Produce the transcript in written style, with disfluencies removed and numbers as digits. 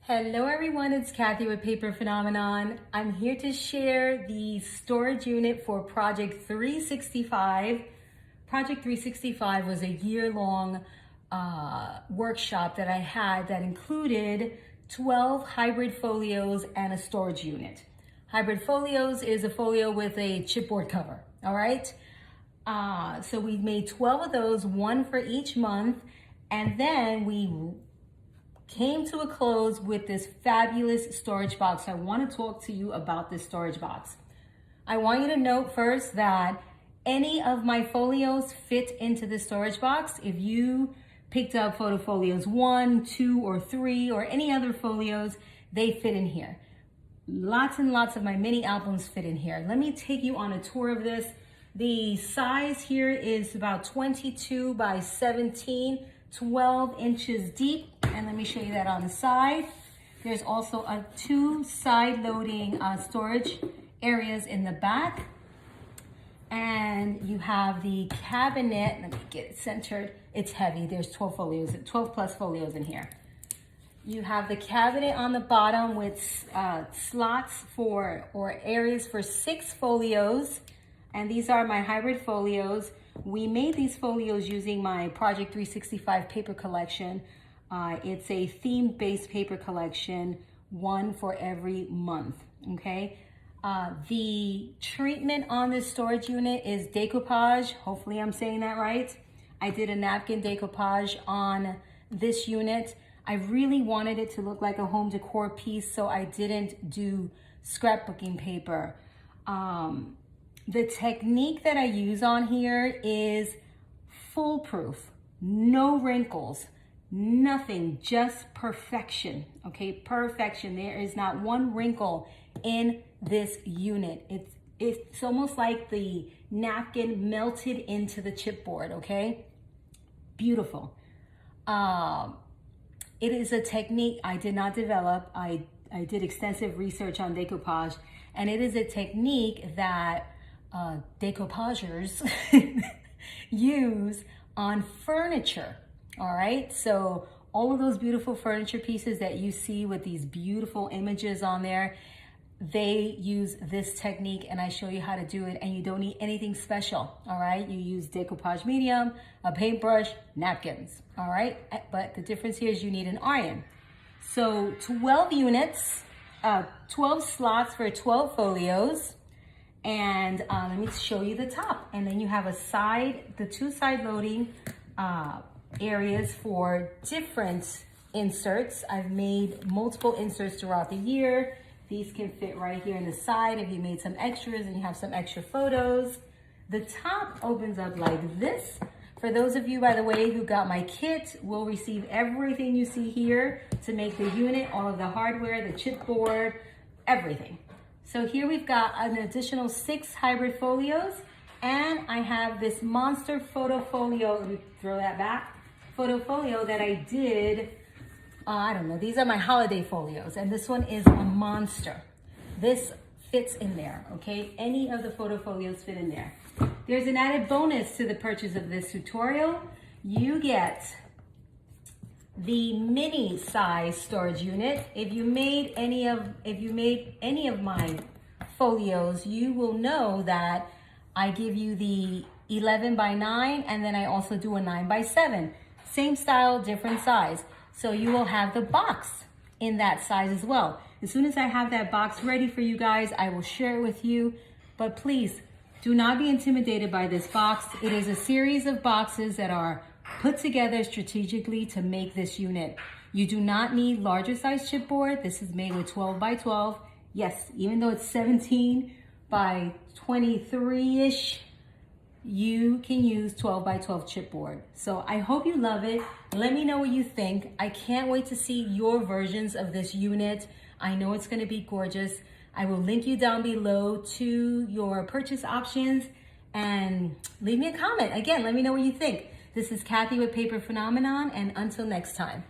Hello everyone, it's Kathy with Paper Phenomenon. I'm here to share the storage unit for Project 365. Project 365 was a year-long workshop that I had that included 12 hybrid folios and a storage unit. Hybrid folios is a folio with a chipboard cover, all right? So we made 12 of those, one for each month, and then we came to a close with this fabulous storage box. I want to talk to you about this storage box. I want you to note first that any of my folios fit into the storage box. If you picked up Foto Folios 1, 2, or 3, or any other folios, they fit in here. Lots and lots of my mini albums fit in here. Let me take you on a tour of this. The size here is about 22 by 17, 12 inches deep. And let me show you that on the side. There's also two side loading storage areas in the back. And you have the cabinet. Let me get it centered. It's heavy. There's 12 folios, 12 plus folios in here. You have the cabinet on the bottom with slots or areas for 6 folios. And these are my hybrid folios. We made these folios using my Project 365 paper collection. It's a theme-based paper collection, one for every month, okay? The treatment on this storage unit is decoupage. Hopefully I'm saying that right. I did a napkin decoupage on this unit. I really wanted it to look like a home decor piece, so I didn't do scrapbooking paper. The technique that I use on here is foolproof, no wrinkles, nothing, just perfection, okay? Perfection. There is not one wrinkle in this unit. It's almost like the napkin melted into the chipboard, okay? Beautiful. It is a technique I did not develop. I did extensive research on decoupage, and it is a technique that decoupagers use on furniture. All right, so all of those beautiful furniture pieces that you see with these beautiful images on there, they use this technique, and I show you how to do it, and you don't need anything special. All right, you use decoupage medium, a paintbrush, napkins. All right, but the difference here is you need an iron. So 12 units, 12 slots for 12 folios. And let me show you the top. And then you have the two side loading areas for different inserts. I've made multiple inserts throughout the year. These can fit right here in the side if you made some extras and you have some extra photos. The top opens up like this. For those of you, by the way, who got my kit, will receive everything you see here to make the unit, all of the hardware, the chipboard, everything. So here we've got an additional 6 hybrid folios, and I have this monster photo folio. Let me throw that back. Photo folio that I did, I don't know, these are my holiday folios, and this one is a monster. This fits in there, okay? Any of the photo folios fit in there. There's an added bonus to the purchase of this tutorial. You get the mini size storage unit. If you made any of my folios, you will know that I give you the 11 by 9, and then I also do a 9 by 7. Same style, different size. So you will have the box in that size as well. As soon as I have that box ready for you guys, I will share it with you. But please, do not be intimidated by this box. It is a series of boxes that are put together strategically to make this unit. You do not need larger size chipboard. This is made with 12 by 12. Yes, even though it's 17 by 23-ish, you can use 12 by 12 chipboard. So I hope you love it. Let me know what you think. I can't wait to see your versions of this unit. I know it's gonna be gorgeous. I will link you down below to your purchase options, and leave me a comment. Again, let me know what you think. This is Kathy with Paper Phenomenon, and until next time.